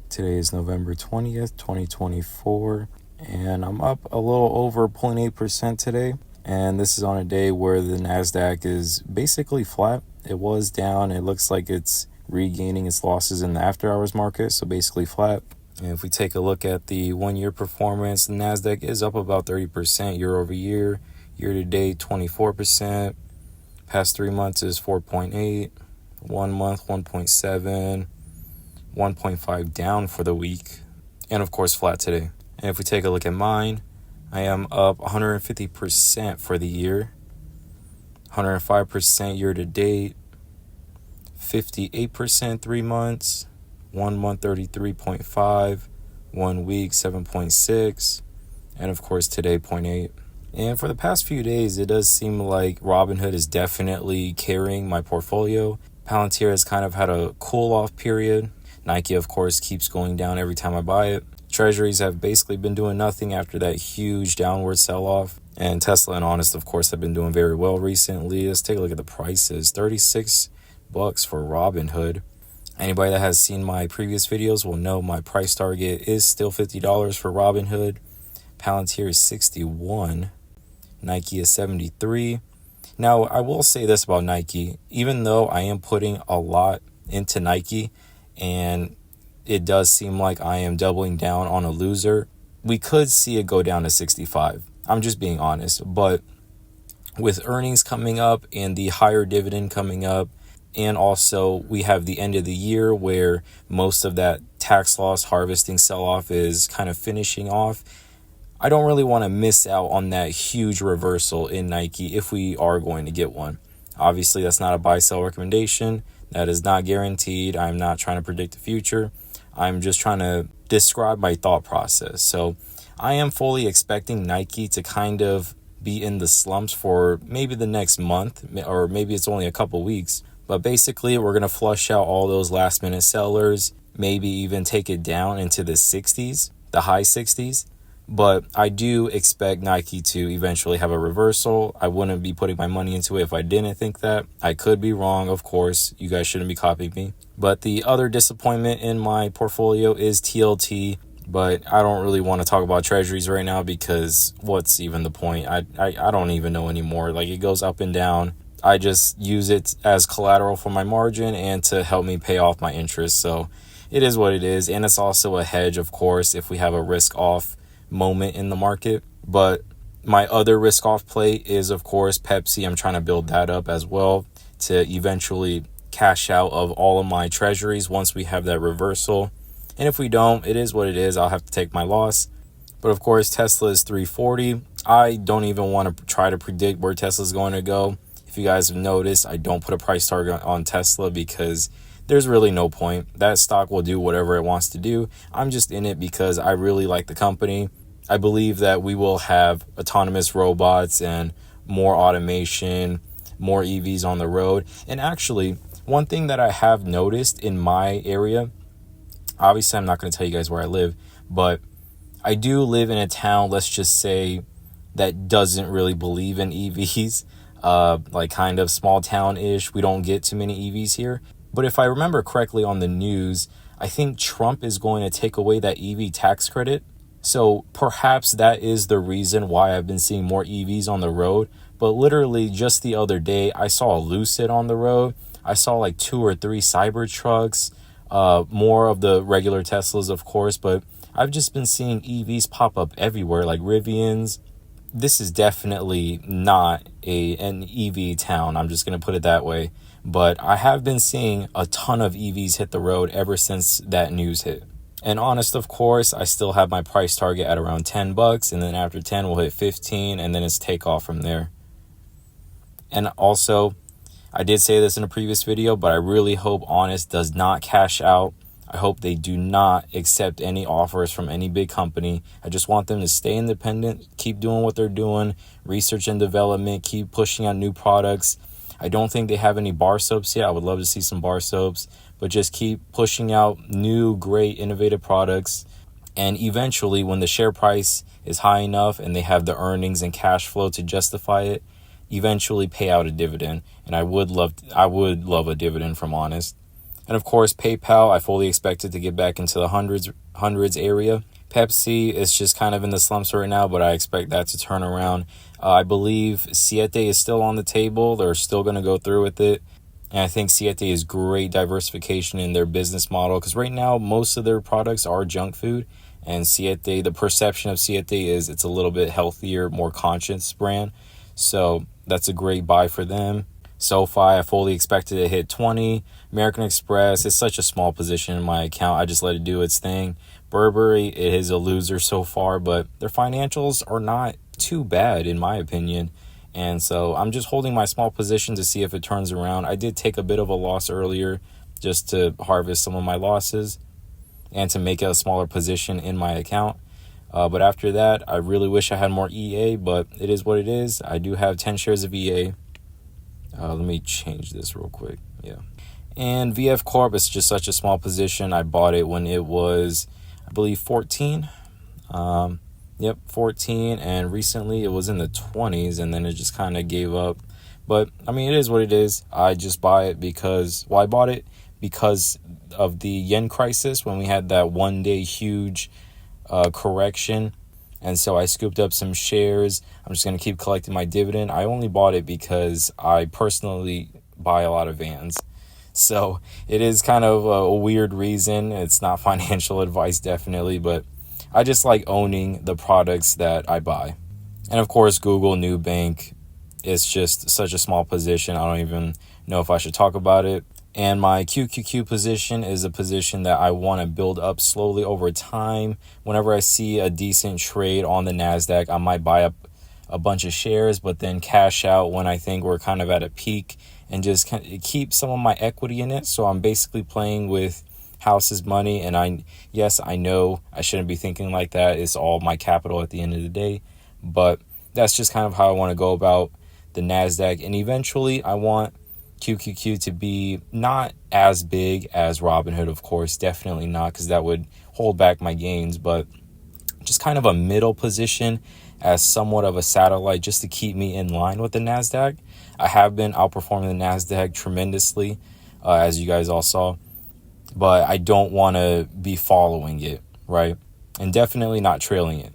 Today is November 20th, 2024, and I'm up a little over 0.8% today. And this is on a day where the NASDAQ is basically flat. It was down. It looks like it's regaining its losses in the after hours market, so basically flat. And if we take a look at the 1 year performance, the NASDAQ is up about 30% year over year. Year to date, 24%. Past 3 months is 4.8. 1 month, 1.7. 1.5 down for the week, and of course flat today. And if we take a look at mine, I am up 150% for the year, 105% year to date, 58% 3 months, 1 month 33.5, 1 week 7.6, and of course today 0.8. And for the past few days, it does seem like Robinhood is definitely carrying my portfolio. Palantir has kind of had a cool off period. Nike, of course, keeps going down every time I buy it. Treasuries have basically been doing nothing after that huge downward sell-off. And Tesla and Honest, of course, have been doing very well recently. Let's take a look at the prices. $36 for Robinhood. Anybody that has seen my previous videos will know my price target is still $50 for Robinhood. Palantir is $61. Nike is $73. Now, I will say this about Nike. Even though I am putting a lot into Nike, and it does seem like I am doubling down on a loser, we could see it go down to 65. I'm just being honest. But with earnings coming up and the higher dividend coming up, and also we have the end of the year where most of that tax loss harvesting sell-off is kind of finishing off, I don't really want to miss out on that huge reversal in Nike if we are going to get one. Obviously, that's not a buy-sell recommendation. That is not guaranteed. I'm not trying to predict the future. I'm just trying to describe my thought process. So I am fully expecting Nike to kind of be in the slumps for maybe the next month, or maybe it's only a couple weeks. But basically, we're going to flush out all those last minute sellers, maybe even take it down into the 60s, the high 60s. But I do expect Nike to eventually have a reversal. I wouldn't be putting my money into it if I didn't think that. I could be wrong, of course. You guys shouldn't be copying me. But the other disappointment in my portfolio is TLT. But I don't really want to talk about Treasuries right now because what's even the point? I don't even know anymore. Like, it goes up and down. I just use it as collateral for my margin and to help me pay off my interest. So it is what it is. And it's also a hedge, of course, if we have a risk off moment in the market. But my other risk off play is, of course, Pepsi. I'm trying to build that up as well to eventually cash out of all of my treasuries once we have that reversal. And if we don't, it is what it is. I'll have to take my loss. But of course, Tesla is 340. I don't even want to try to predict where Tesla is going to go. If you guys have noticed, I don't put a price target on Tesla because there's really no point. That stock will do whatever it wants to do. I'm just in it because I really like the company. I believe that we will have autonomous robots and more automation, more EVs on the road. And actually, one thing that I have noticed in my area, obviously I'm not going to tell you guys where I live, but I do live in a town, let's just say, that doesn't really believe in EVs, like kind of small town-ish. We don't get too many EVs here. But if I remember correctly on the news, I think Trump is going to take away that EV tax credit. So perhaps that is the reason why I've been seeing more EVs on the road. But literally just the other day, I saw a Lucid on the road. I saw like 2 or 3 Cybertrucks, more of the regular Teslas, of course. But I've just been seeing EVs pop up everywhere, like Rivians. This is definitely not an EV town. I'm just going to put it that way. But I have been seeing a ton of EVs hit the road ever since that news hit. And Honest, of course, I still have my price target at around $10, and then after 10 we'll hit 15, and then it's takeoff from there. And also, I did say this in a previous video, but I really hope Honest does not cash out. I hope they do not accept any offers from any big company. I just want them to stay independent, keep doing what they're doing, research and development, keep pushing out new products. I don't think they have any bar soaps yet. I would love to see some bar soaps, but just keep pushing out new, great, innovative products. And eventually, when the share price is high enough and they have the earnings and cash flow to justify it, eventually pay out a dividend. And I would love a dividend from Honest. And of course, PayPal, I fully expected to get back into the hundreds area. Pepsi is just kind of in the slumps right now, but I expect that to turn around. I believe Siete is still on the table. They're still going to go through with it. And I think Siete is great diversification in their business model, because right now most of their products are junk food. And Siete, the perception of Siete is it's a little bit healthier, more conscious brand. So that's a great buy for them. SoFi, I fully expected to hit 20. American Express, it's such a small position in my account. I just let it do its thing. Burberry, it is a loser so far, but their financials are not too bad in my opinion. And so I'm just holding my small position to see if it turns around. I did take a bit of a loss earlier just to harvest some of my losses and to make a smaller position in my account. But after that, I really wish I had more EA, but it is what it is. I do have 10 shares of EA. Let me change this real quick. Yeah. And VF Corp is just such a small position. I bought it when it was, I believe, 14. 14. And recently it was in the 20s, and then it just kind of gave up. But, I mean, it is what it is. I just buy it because, I bought it because of the yen crisis when we had that one-day huge correction. And so I scooped up some shares. I'm just going to keep collecting my dividend. I only bought it because I personally buy a lot of vans. So it is kind of a weird reason. It's not financial advice, definitely, but I just like owning the products that I buy. And of course, Google, Nubank, it's just such a small position. I don't even know if I should talk about it. And my QQQ position is a position that I want to build up slowly over time. Whenever I see a decent trade on the NASDAQ, I might buy up a bunch of shares, but then cash out when I think we're kind of at a peak and just keep some of my equity in it. So I'm basically playing with house's money. And I know I shouldn't be thinking like that. It's all my capital at the end of the day. But that's just kind of how I want to go about the NASDAQ. And eventually I want QQQ to be not as big as Robinhood, of course, definitely not, because that would hold back my gains, but just kind of a middle position as somewhat of a satellite just to keep me in line with the NASDAQ. I have been outperforming the NASDAQ tremendously, as you guys all saw, but I don't want to be following it, right? And definitely not trailing it.